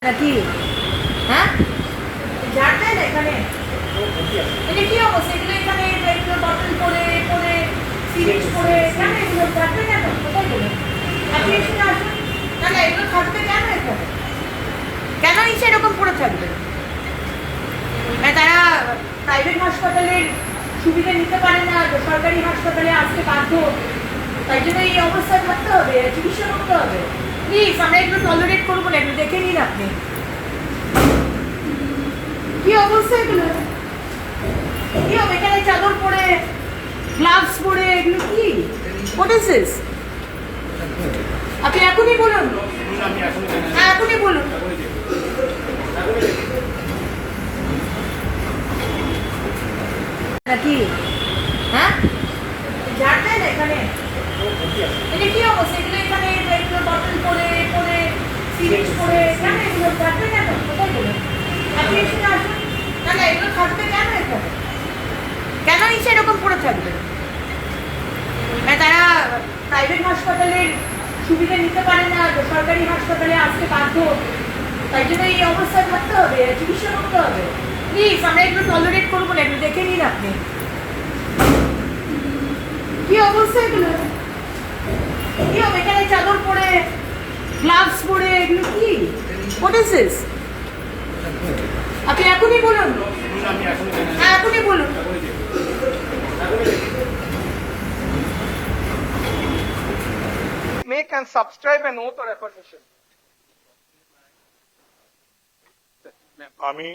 নাকি? হ্যাঁ, ঝাড় দেয় না এখানে? এটা কি অবস্থা? এগুলো এখানে এগুলো বটল করে করে সিরিজ করে কেন এগুলো থাকবে? কেন কোথায় গেলো? আপনি এখানে আসুন। না না, এগুলো থাকবে কেন এখানে? কেন নিচে এরকম পড়ে থাকবে? মানে তারা প্রাইভেট হাসপাতালের সুবিধা নিতে পারে না, সরকারি হাসপাতালে আসতে বাধ্য, তাই জন্য এই অবস্থায় থাকতে হবে, চিকিৎসা করতে হবে। প্লিজ, আমরা একটু টলারেট করবো না, একটু দেখে নিন আপনি কি অবস্থা এগুলো। কি হবে এখানে? চাদর পরে, গ্লাভস পরে, এগুলো কি? What is this? আপনি এখনই বলুন। হ্যাঁ, এখনই বলুন। নাকি? হ্যাঁ, ঝাড় দেয় না এখানে? এটা কি অবস্থা? এগুলো এখানে এগুলো বটল করে করে সিরিজ করে কেন এগুলো থাকবে? কেন কোথায় গেলো? আপনি এখানে আসুন। না না, এগুলো থাকবে কেন এখানে? কেন নিচে এরকম পড়ে থাকবে? মানে তারা প্রাইভেট হাসপাতালের সুবিধা নিতে পারে না, সরকারি হাসপাতালে আসতে বাধ্য, তাই জন্য এই অবস্থায় থাকতে হবে, চিকিৎসা করতে হবে। প্লিজ, আমরা একটু টলারেট করবো না, একটু দেখে নিন আপনি কি অবস্থা এগুলো। কি হবে এখানে? চাদর পরে, গ্লাভস পরে, এগুলো কি? What is this? আপনি এখনই বলুন। হ্যাঁ, এখনই বলুন। Make and subscribe an oath or affirmation. আমি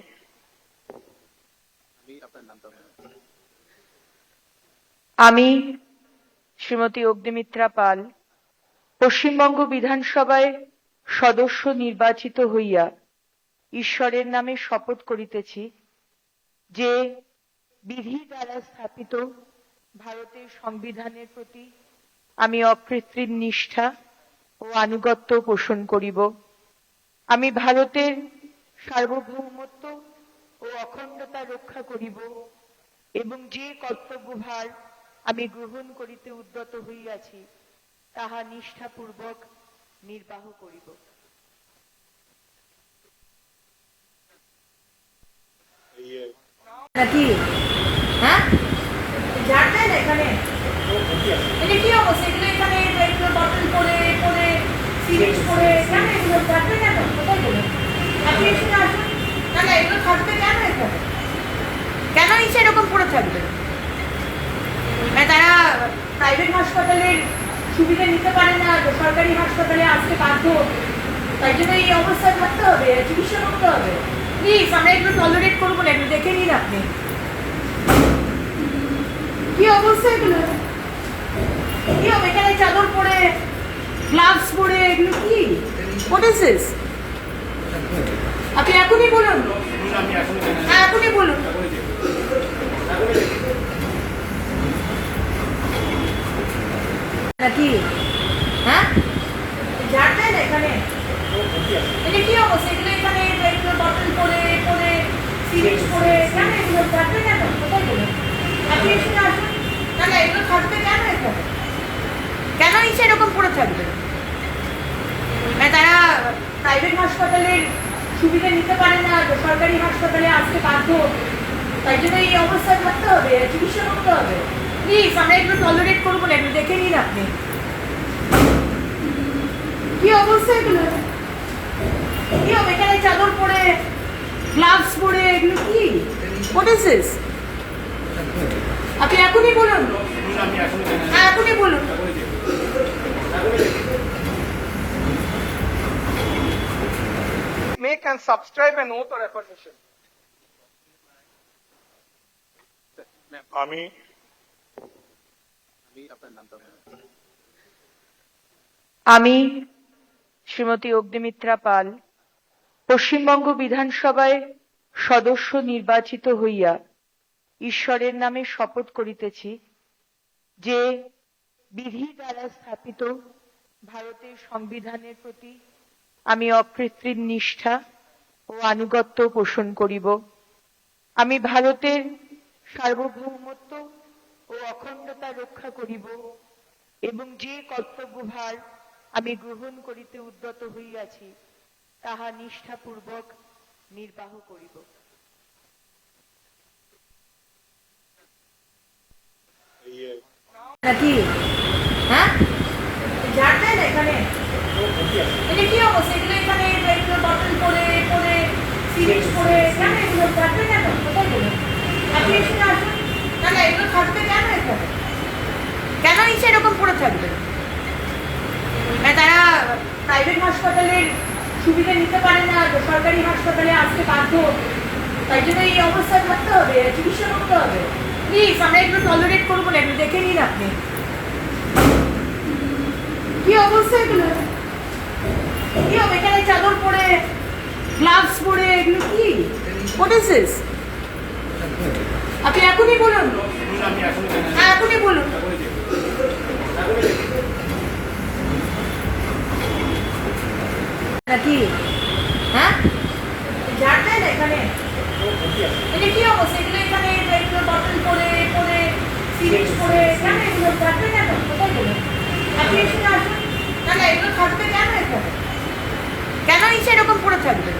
আমি শ্রীমতী অগ্নিমিত্রা পাল পশ্চিমবঙ্গ বিধানসভায় সদস্য নির্বাচিত হইয়া ঈশ্বরের নামে শপথ করিতেছি যে বিধি দ্বারা স্থাপিত ভারতের সংবিধানের প্রতি আমি অকৃত্রিম নিষ্ঠা ও আনুগত্য পোষণ করিব। আমি ভারতের সার্বভৌমত্ব ও অখণ্ডতা রক্ষা করিব এবং যে কর্তব্যভার আমি গ্রহণ করিতে উদ্যত হইয়াছি তাহা নিষ্ঠাপূর্বক নির্বাহ করিব। নাকি? হ্যাঁ, ঝাড় দেয় না এখানে? এটা কি অবস্থা? এগুলো এখানে এগুলো বটল করে করে সিরিজ করে কেন এগুলো থাকবে? কেন কোথায় গেলো? আপনি এখানে আসুন। না না, এগুলো থাকবে কেন এখানে? কেন নিচে এরকম পড়ে থাকবে? মানে তারা প্রাইভেট হাসপাতালের সুবিধা নিতে পারে না, সরকারি হাসপাতালে আসতে বাধ্য, তাই জন্য এই অবস্থায় থাকতে হবে, চিকিৎসা করতে হবে। প্লিজ, আমরা একটু টলারেট করবো না, একটু দেখে নিন আপনি কি অবস্থা এগুলো। কি হবে এখানে? চাদর পরে, গ্লাভস পরে, এগুলো কি? What is this? আপনি এখনই বলুন। হ্যাঁ, এখনই বলুন। নাকি? হ্যাঁ, ঝাড় দেয় না এখানে? এটা কি অবস্থা? এগুলো এখানে এগুলো বটল করে করে সিরিজ করে কেন এগুলো থাকবে? কেন কোথায় গেলো? আপনি এখানে আসুন। না না, এগুলো থাকবে কেন এখানে? কেন নিচে এরকম পড়ে থাকবে? মানে তারা প্রাইভেট হাসপাতালের সুবিধা নিতে পারে না, সরকারি হাসপাতালে আসতে বাধ্য, তাই জন্য এই অবস্থায় থাকতে হবে, চিকিৎসা করতে হবে। প্লিজ, আমরা একটু টলারেট করবো না, একটু দেখে নিন আপনি কি অবস্থা এগুলো। কি হবে এখানে? চাদর পরে, গ্লাভস পরে, এগুলো কি? What is this? আপনি এখনই বলুন। হ্যাঁ, এখনই বলুন। Make and subscribe an oath or affirmation. আমি আমি শ্রীমতী অগ্নিমিত্রা পাল পশ্চিমবঙ্গ বিধানসভায় সদস্য নির্বাচিত হইয়া ঈশ্বরের নামে শপথ করিতেছি যে বিধি দ্বারা স্থাপিত ভারতের সংবিধানের প্রতি আমি অকৃত্রিম নিষ্ঠা ও আনুগত্য পোষণ করিব। আমি ভারতের সার্বভৌমত্ব ও অখণ্ডতা রক্ষা করিব এবং যে কর্তব্যভার আমি গ্রহণ করিতে উদ্যত হইয়াছি তাহা নিষ্ঠাপূর্বক নির্বাহ করিব। নাকি হ্যাঁ ঝাড় দেয় না এখানে এটা কি অবস্থা এগুলো এখানে এগুলো বটল পরে পরে সিরিজ পরে কেন এগুলো থাকবে কেন কোথায় গেল আপনি এখানে আসুন না না এগুলো থাকবে কেন এখানে কেন নিচে এরকম পড়ে থাকবে তারা প্রাইভেট হাসপাতালের সুবিধা নিতে পারে না সরকারি হাসপাতালে আসতে বাধ্য তাই জন্য এই অবস্থায় থাকতে হবে চিকিৎসা করতে হবে প্লিজ আমরা একটু টলারেট করবো না একটু দেখে নিন আপনি কি অবস্থা এগুলো কি হবে এখানে চাদর পরে গ্লাভস পরে এগুলো কি হোয়াট ইজ দিস আপনি এখনই বলুন হ্যাঁ এখনই বলুন নাকি হ্যাঁ ঝাড় দেয় না এখানে এটা কি অবস্থা এগুলো এখানে এগুলো বটল পরে পরে সিরিজ পরে কেন এগুলো থাকবে কেন কোথায় গেল আপনি এখানে আসুন না না এগুলো থাকবে কেন এখানে কেন নিচে এরকম পড়ে থাকবে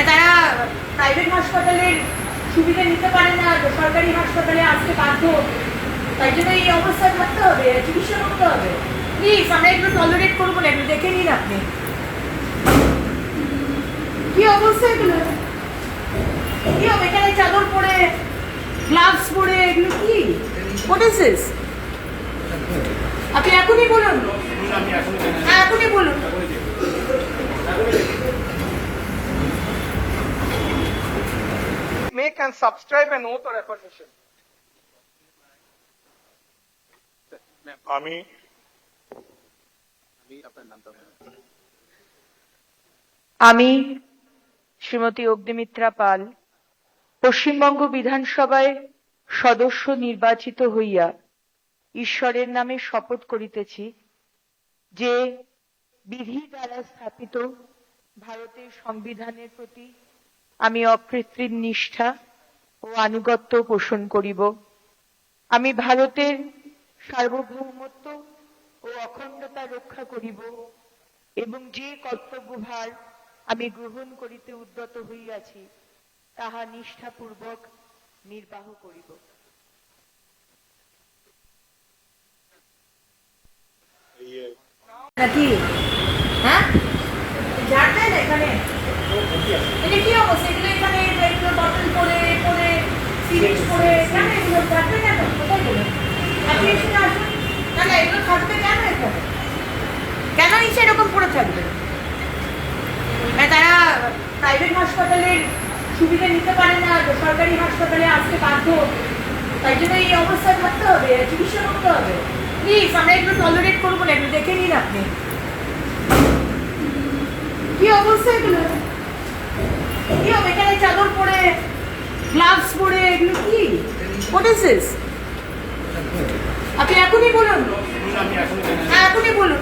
তারা প্রাইভেট হাসপাতালের সুবিধা নিতে পারে না সরকারি হাসপাতালে আসতে বাধ্য তাই জন্য এই অবস্থায় থাকতে হবে চিকিৎসা করতে হবে প্লিজ আমরা একটু টলারেট করবো না একটু দেখে নিন আপনি কি অবস্থা এগুলো কি হবে এখানে চাদর পরে গ্লাভস পরে এগুলো কি হোয়াট ইজ দিস আপনি এখনই বলুন হ্যাঁ এখনই বলুন Make and subscribe an oath or affirmation. আমি আমি শ্রীমতী অগ্নিমিত্রা পাল পশ্চিমবঙ্গ বিধানসভায় সদস্য নির্বাচিত হইয়া ঈশ্বরের নামে শপথ করিতেছি যে বিধি দ্বারা স্থাপিত ভারতের সংবিধানের প্রতি আমি অকৃত্রিম নিষ্ঠা ও আনুগত্য পোষণ করিব। আমি ভারতের সার্বভৌমত্ব ও অখণ্ডতা রক্ষা করিব এবং যে কর্তব্যভার আমি গ্রহণ করিতে উদ্যত হইয়াছি তাহা নিষ্ঠাপূর্বক নির্বাহ করিব। নাকি হ্যাঁ ঝাড় দেয় না এখানে এটা কি অবস্থা এগুলো এখানে এগুলো বটল পরে পরে সিরিজ পরে কেন এগুলো থাকবে কেন কোথায় গেল আপনি এখানে আসুন না না এগুলো থাকবে কেন এখানে কেন নিচে এরকম পড়ে থাকবে তারা প্রাইভেট হাসপাতালের সুবিধা নিতে পারে না সরকারি হাসপাতালে আসতে বাধ্য তাই জন্য এই অবস্থায় থাকতে হবে চিকিৎসা করতে হবে প্লিজ আমরা একটু টলারেট করবো না একটু দেখে নিন আপনি কি অবস্থা এগুলো কি হবে এখানে চাদর পরে গ্লাভস পরে এগুলো কি হোয়াট ইজ দিস আপনি এখনই বলুন হ্যাঁ এখনই বলুন